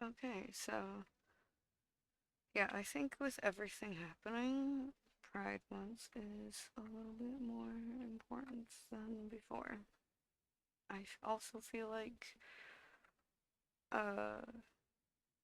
Okay, so yeah, I think with everything happening, Pride Month is a little bit more important than before. Also feel like, uh,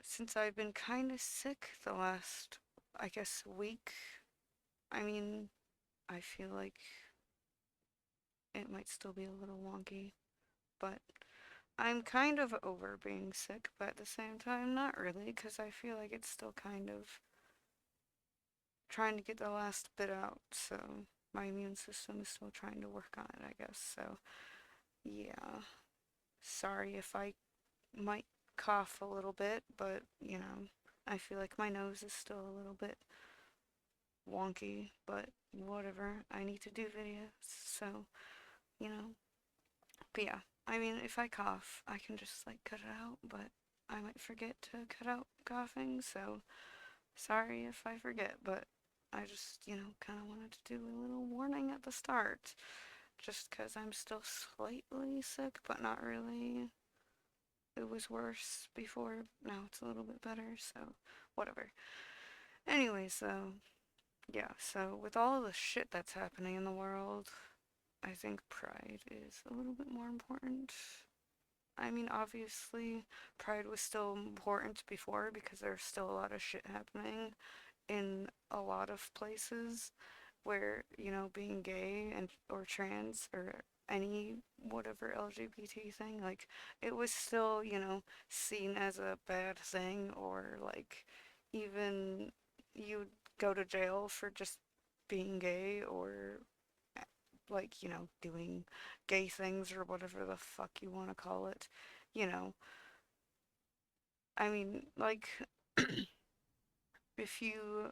since I've been kind of sick the last, I guess, week, I mean, I feel like it might still be a little wonky, but I'm kind of over being sick, but at the same time, not really, because I feel like it's still kind of trying to get the last bit out, so my immune system is still trying to work on it, I guess. So, yeah. Sorry if I might cough a little bit, but I feel like my nose is still a little bit wonky, but whatever. I need to do videos, so, you know. But yeah, I mean, if I cough, I can just like cut it out, but I might forget to cut out coughing, so sorry if I forget, but I just, kind of wanted to do a little warning at the start, just because I'm still slightly sick, but not really. It was worse before, now it's a little bit better, so whatever. Anyways, though, yeah, so with all of the shit that's happening in the world, I think pride is a little bit more important. I mean, obviously, pride was still important before because there's still a lot of shit happening in a lot of places where, being gay and or trans or any whatever LGBT thing, like it was still, seen as a bad thing or like even you'd go to jail for just being gay or like, doing gay things or whatever the fuck you want to call it. You know, I mean, like if you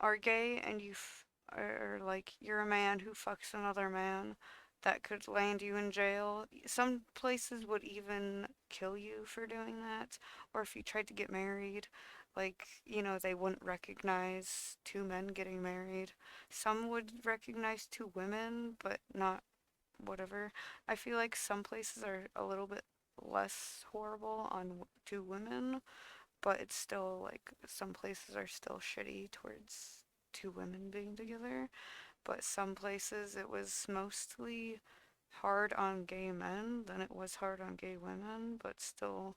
are gay and or like you're a man who fucks another man, that could land you in jail. Some places would even kill you for doing that. Or if you tried to get married, like, they wouldn't recognize two men getting married. Some would recognize two women, but not whatever. I feel like some places are a little bit less horrible on two women, but it's still like some places are still shitty towards two women being together. But some places it was mostly hard on gay men than it was hard on gay women, but still,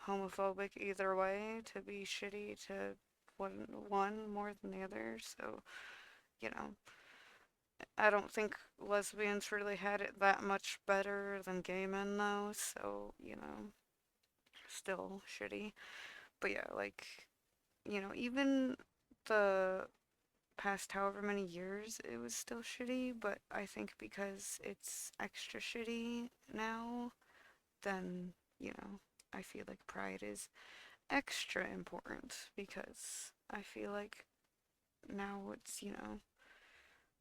homophobic either way to be shitty to one more than the other. So, you know, I don't think lesbians really had it that much better than gay men though, so, still shitty. But yeah, like, even the past however many years, it was still shitty, but I think because it's extra shitty now, then, I feel like pride is extra important because I feel like now it's,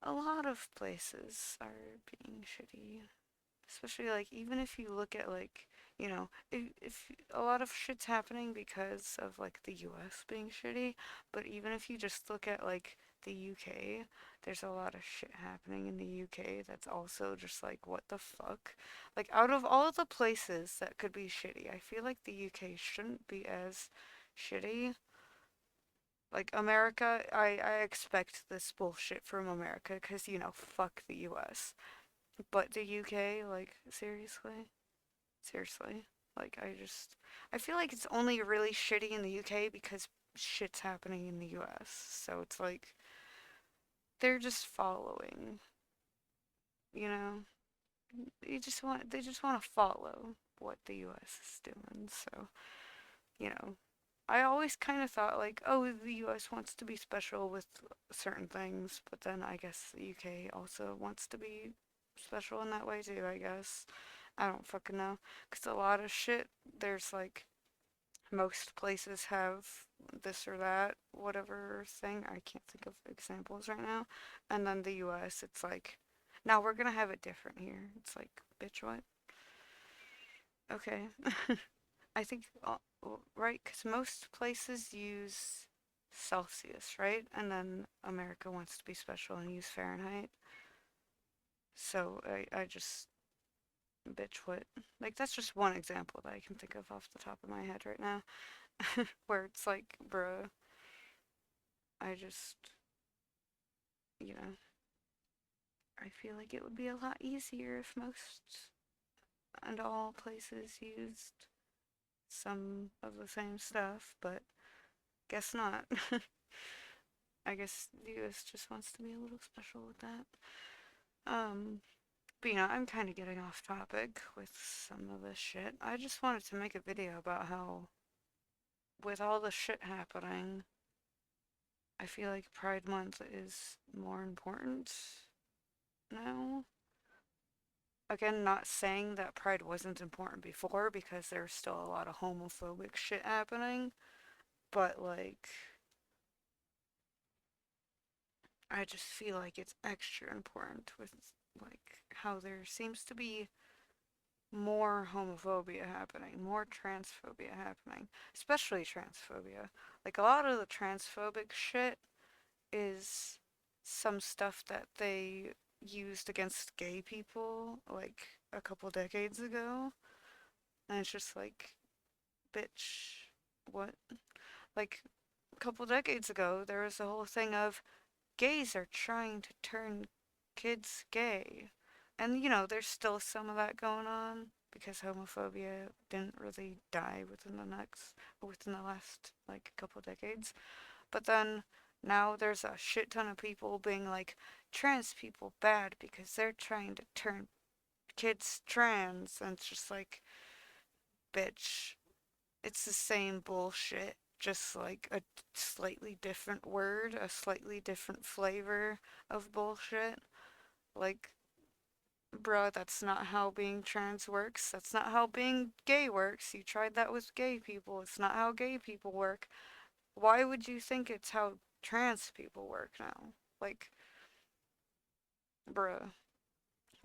a lot of places are being shitty. Especially like even if you look at like, if a lot of shit's happening because of like the US being shitty, but even if you just look at like the UK, there's a lot of shit happening in the UK that's also just like what the fuck? Like out of all the places that could be shitty, I feel like the UK shouldn't be as shitty. Like America, I expect this bullshit from America because, fuck the US. But the UK, like, seriously? Seriously. Like, I feel like it's only really shitty in the UK because shit's happening in the US. So it's like, they're just following, you know? They just want to follow what the US is doing. So, you know, I always kind of thought like, oh, the US wants to be special with certain things, but then I guess the UK also wants to be special in that way too, I guess. I don't fucking know. Because a lot of shit, there's like, most places have this or that, whatever thing. I can't think of examples right now. And then the US, it's like, now we're gonna have it different here. It's like, bitch, what? Okay. I think, right, because most places use Celsius, right? And then America wants to be special and use Fahrenheit. So I just, Bitch, what? Like, that's just one example that I can think of off the top of my head right now, where it's like, bruh, I just, you know, I feel like it would be a lot easier if most and all places used some of the same stuff, but guess not. I guess the US just wants to be a little special with that. Um, but I'm kind of getting off topic with some of this shit. I just wanted to make a video about how, with all the shit happening, I feel like Pride Month is more important now. Again, not saying that Pride wasn't important before because there's still a lot of homophobic shit happening, but like, I just feel like it's extra important with like how there seems to be more homophobia happening, more transphobia happening, especially transphobia. Like a lot of the transphobic shit is some stuff that they used against gay people like a couple decades ago. And it's just like, bitch, what? Like a couple decades ago, there was a whole thing of gays are trying to turn kids gay. And there's still some of that going on because homophobia didn't really die within the last like couple decades. But then now there's a shit ton of people being like trans people bad because they're trying to turn kids trans, and it's just like, bitch, it's the same bullshit, just like a slightly different word, a slightly different flavor of bullshit. Like, bruh, that's not how being trans works. That's not how being gay works. You tried that with gay people. It's not how gay people work. Why would you think it's how trans people work now? Like, bruh,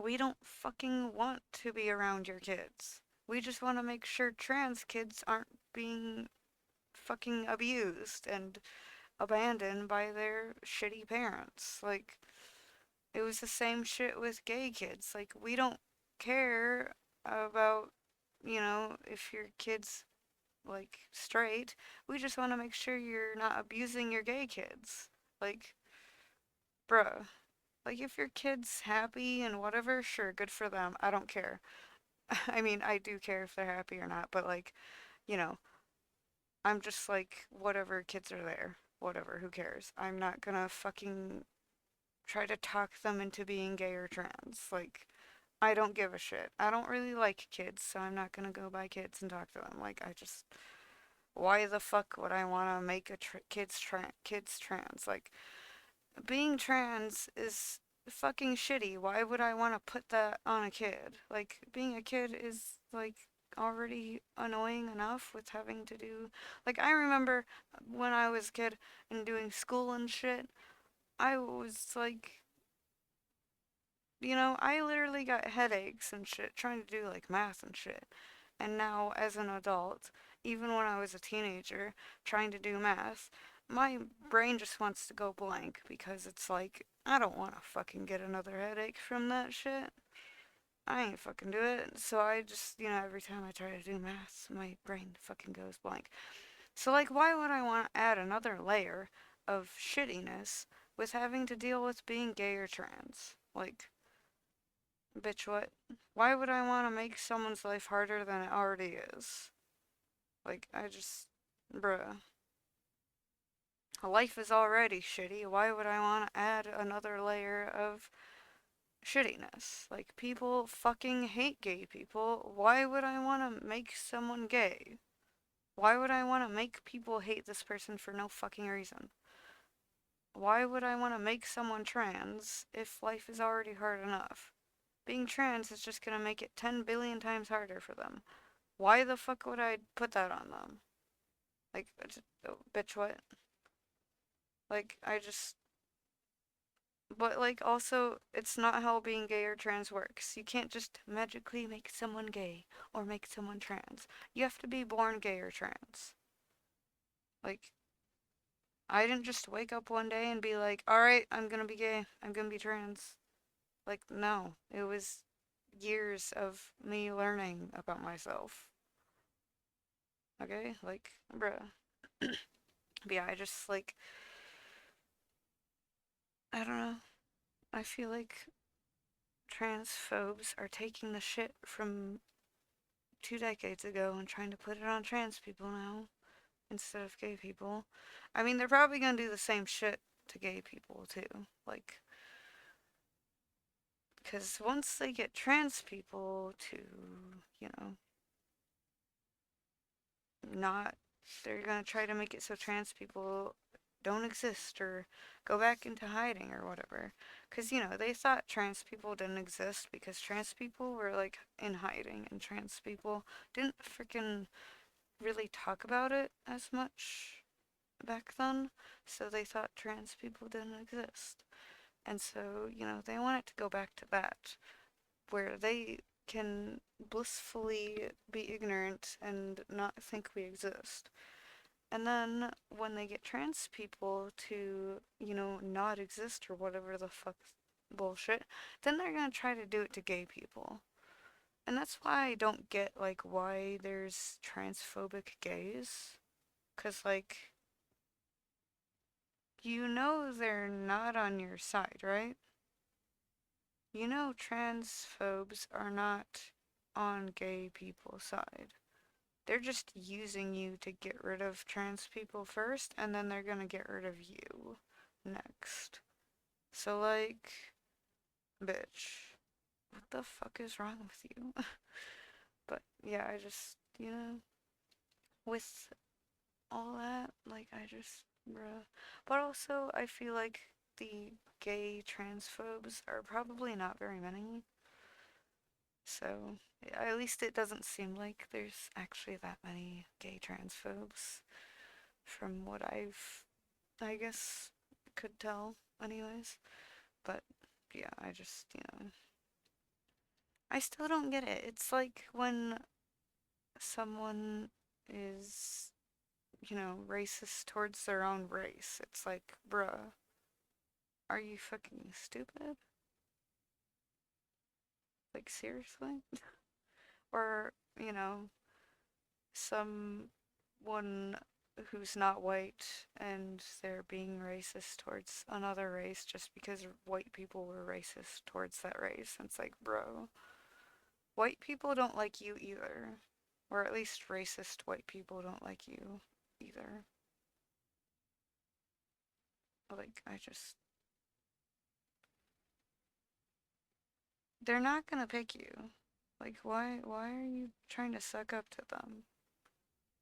we don't fucking want to be around your kids. We just want to make sure trans kids aren't being fucking abused and abandoned by their shitty parents. Like, it was the same shit with gay kids. Like, we don't care about, if your kid's like straight. We just want to make sure you're not abusing your gay kids. Like, bruh. Like, if your kid's happy and whatever, sure, good for them. I don't care. I mean, I do care if they're happy or not, but like, you know, I'm just like, whatever, kids are there. Whatever, who cares? I'm not gonna fucking try to talk them into being gay or trans. Like, I don't give a shit. I don't really like kids, so I'm not gonna go buy kids and talk to them. Like, why the fuck would I wanna make a kids trans? Like, being trans is fucking shitty. Why would I want to put that on a kid? Like, being a kid is like already annoying enough with having to do. Like, I remember when I was a kid and doing school and shit, I was like, I literally got headaches and shit trying to do like math and shit. And now, as an adult, even when I was a teenager trying to do math, my brain just wants to go blank because it's like, I don't want to fucking get another headache from that shit. I ain't fucking do it. So I just, every time I try to do math, my brain fucking goes blank. So, like, why would I want to add another layer of shittiness with having to deal with being gay or trans? Like, bitch, what? Why would I want to make someone's life harder than it already is? Like, bruh. Life is already shitty. Why would I want to add another layer of shittiness? Like, people fucking hate gay people. Why would I want to make someone gay? Why would I want to make people hate this person for no fucking reason? Why would I want to make someone trans if life is already hard enough? Being trans is just gonna make it 10 billion times harder for them. Why the fuck would I put that on them? Like, oh, bitch, what? Like, but like, also, it's not how being gay or trans works. You can't just magically make someone gay or make someone trans. You have to be born gay or trans. Like, I didn't just wake up one day and be like, alright, I'm gonna be gay. I'm gonna be trans. Like, no. years of me learning about myself. Okay? Like, bruh. But yeah, I just like, I don't know. I feel like transphobes are taking the shit from 2 decades ago and trying to put it on trans people now instead of gay people. I mean, they're probably gonna do the same shit to gay people too. Like, because once they get trans people to, you know, not, they're gonna try to make it so trans people don't exist or go back into hiding or whatever. Because, they thought trans people didn't exist because trans people were like in hiding and trans people didn't freaking really talk about it as much back then. So they thought trans people didn't exist. And so, they want it to go back to that, where they can blissfully be ignorant and not think we exist. And then when they get trans people to, not exist or whatever the fuck bullshit, then they're gonna try to do it to gay people. And that's why I don't get, like, why there's transphobic gays. Cause, like, they're not on your side, right? Transphobes are not on gay people's side. They're just using you to get rid of trans people first, and then they're gonna get rid of you next. So, like, bitch, what the fuck is wrong with you? But yeah, I just, with all that, like, I just, bruh. But also, I feel like the gay transphobes are probably not very many. So, at least it doesn't seem like there's actually that many gay transphobes from what I guess, could tell, anyways. But yeah, I just, I still don't get it. It's like when someone is, racist towards their own race. It's like, bruh, are you fucking stupid? Like, seriously? Or, you know, someone who's not white and they're being racist towards another race just because white people were racist towards that race. And it's like, bro, white people don't like you either. Or at least racist white people don't like you either. Like, they're not gonna pick you. Like, why are you trying to suck up to them?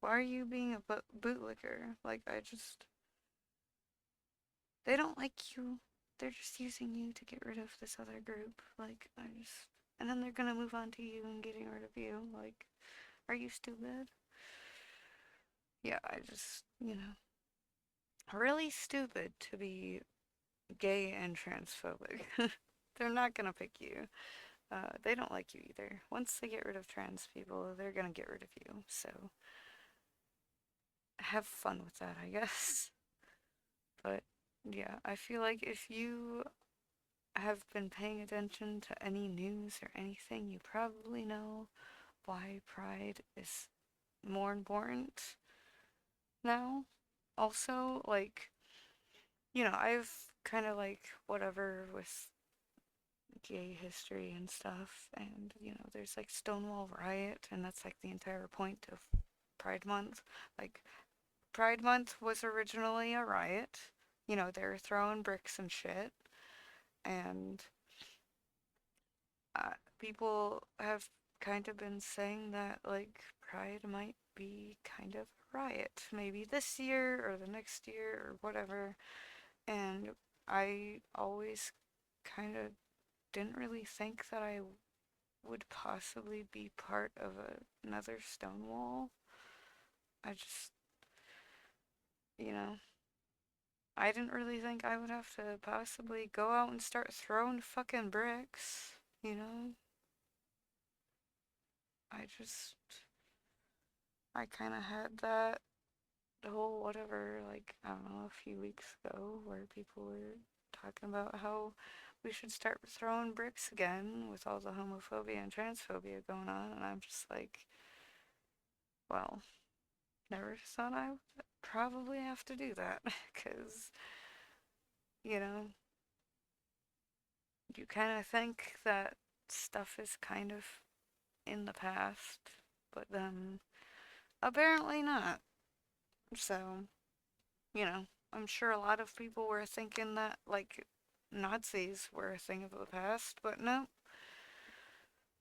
Why are you being a bootlicker? Like, they don't like you. They're just using you to get rid of this other group. Like, and then they're gonna move on to you and getting rid of you. Like, are you stupid? Yeah, really stupid to be gay and transphobic. They're not gonna pick you. They don't like you either. Once they get rid of trans people, they're gonna get rid of you. So have fun with that, I guess. But yeah, I feel like if you have been paying attention to any news or anything, you probably know why Pride is more important now. Also, like, I've kind of like whatever with gay history and stuff, and there's like Stonewall Riot, and that's like the entire point of Pride Month. Like, Pride Month was originally a riot. They were throwing bricks and shit, and people have kind of been saying that, like, Pride might be kind of a riot, maybe this year or the next year or whatever. And I always kind of didn't really think that I would possibly be part of another Stonewall. I just, you know, I didn't really think I would have to possibly go out and start throwing fucking bricks, you know? I just, I kind of had that whole whatever, like, I don't know, a few weeks ago where people were talking about how we should start throwing bricks again with all the homophobia and transphobia going on. And I'm just like, well, never thought I would probably have to do that because, you know, you kind of think that stuff is kind of in the past, but then apparently not. So, you know, I'm sure a lot of people were thinking that, like, Nazis were a thing of the past, but no,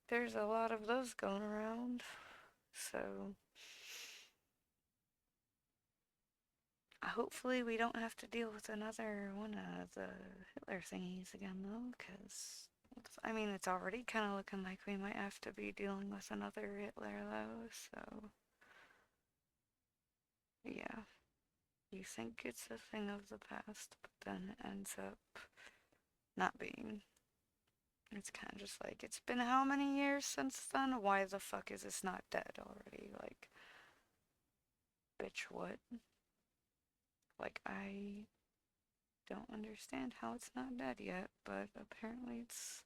there's a lot of those going around. So, hopefully, we don't have to deal with another one of the Hitler thingies again, though, because, I mean, it's already kind of looking like we might have to be dealing with another Hitler, though, so, yeah. You think it's a thing of the past, but then it ends up not being. It's kind of just like, it's been how many years since then? Why the fuck is this not dead already? Like, bitch, what? Like, I don't understand how it's not dead yet, but apparently it's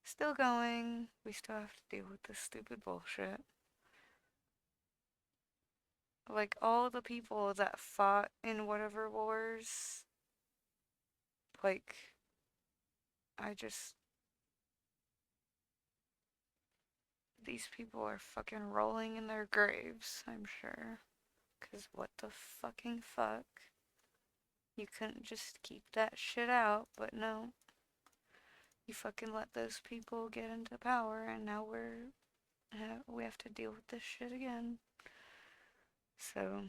still going. We still have to deal with this stupid bullshit. Like, all the people that fought in whatever wars, like, I just. These people are fucking rolling in their graves, I'm sure. Cause what the fucking fuck? You couldn't just keep that shit out, but no. You fucking let those people get into power, and now we have to deal with this shit again. So,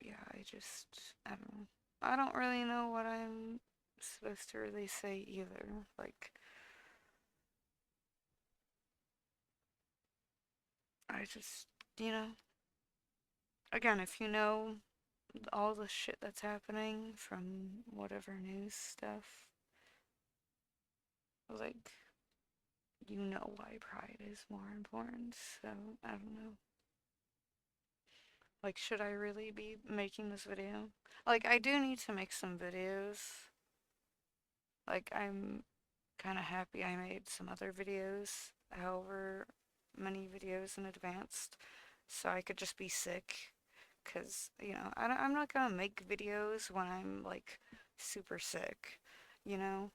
yeah, I don't know. I don't really know what I'm supposed to really say either. Like, I just, you know, again, if you know all the shit that's happening from whatever news stuff, like, you know why pride is more important. So, I don't know. Like, should I really be making this video? Like, I do need to make some videos. Like, I'm kind of happy I made some other videos, however many videos in advance, so I could just be sick. Because, you know, I'm not gonna make videos when I'm, like, super sick, you know?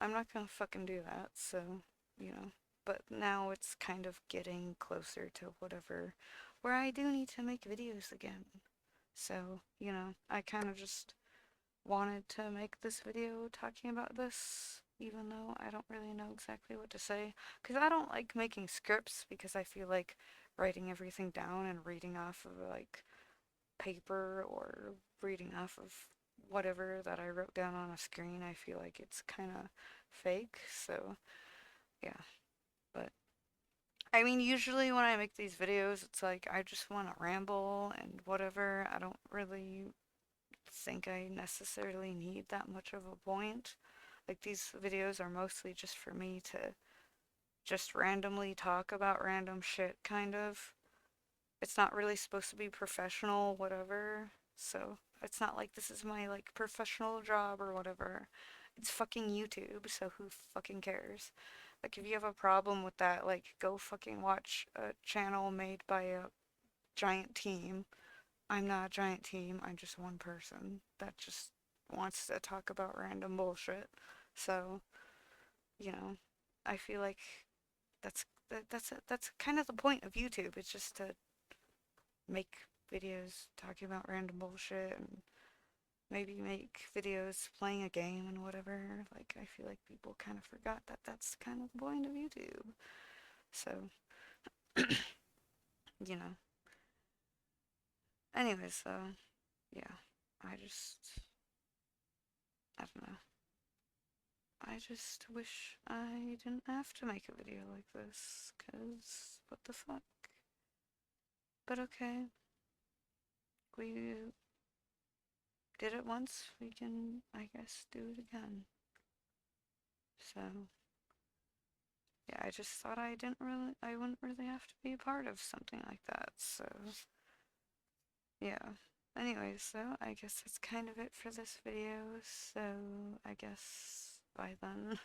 I'm not gonna fucking do that, so, you know. But now it's kind of getting closer to whatever, where I do need to make videos again. So, you know, I kind of just wanted to make this video talking about this, even though I don't really know exactly what to say. Because I don't like making scripts, because I feel like writing everything down and reading off of, like, paper or reading off of whatever that I wrote down on a screen, I feel like it's kind of fake. So, yeah. But I mean, usually when I make these videos, it's like I just want to ramble and whatever. I don't really think I necessarily need that much of a point. Like, these videos are mostly just for me to just randomly talk about random shit, kind of. It's not really supposed to be professional, whatever. So it's not like this is my, like, professional job or whatever. It's fucking YouTube, so who fucking cares? Like, if you have a problem with that, like, go fucking watch a channel made by a giant team. I'm not a giant team, I'm just one person that just wants to talk about random bullshit. So, you know, I feel like that's kind of the point of YouTube. It's just to make videos talking about random bullshit and maybe make videos playing a game and whatever. Like, I feel like people kind of forgot that that's kind of the point of YouTube. So, you know. Anyways, so, yeah. I just, I don't know. I just wish I didn't have to make a video like this, cause what the fuck? But okay, we did it once, we can, I guess, do it again. So, yeah, I just thought I wouldn't really have to be a part of something like that, so, yeah. Anyways, so I guess that's kind of it for this video, so I guess by then.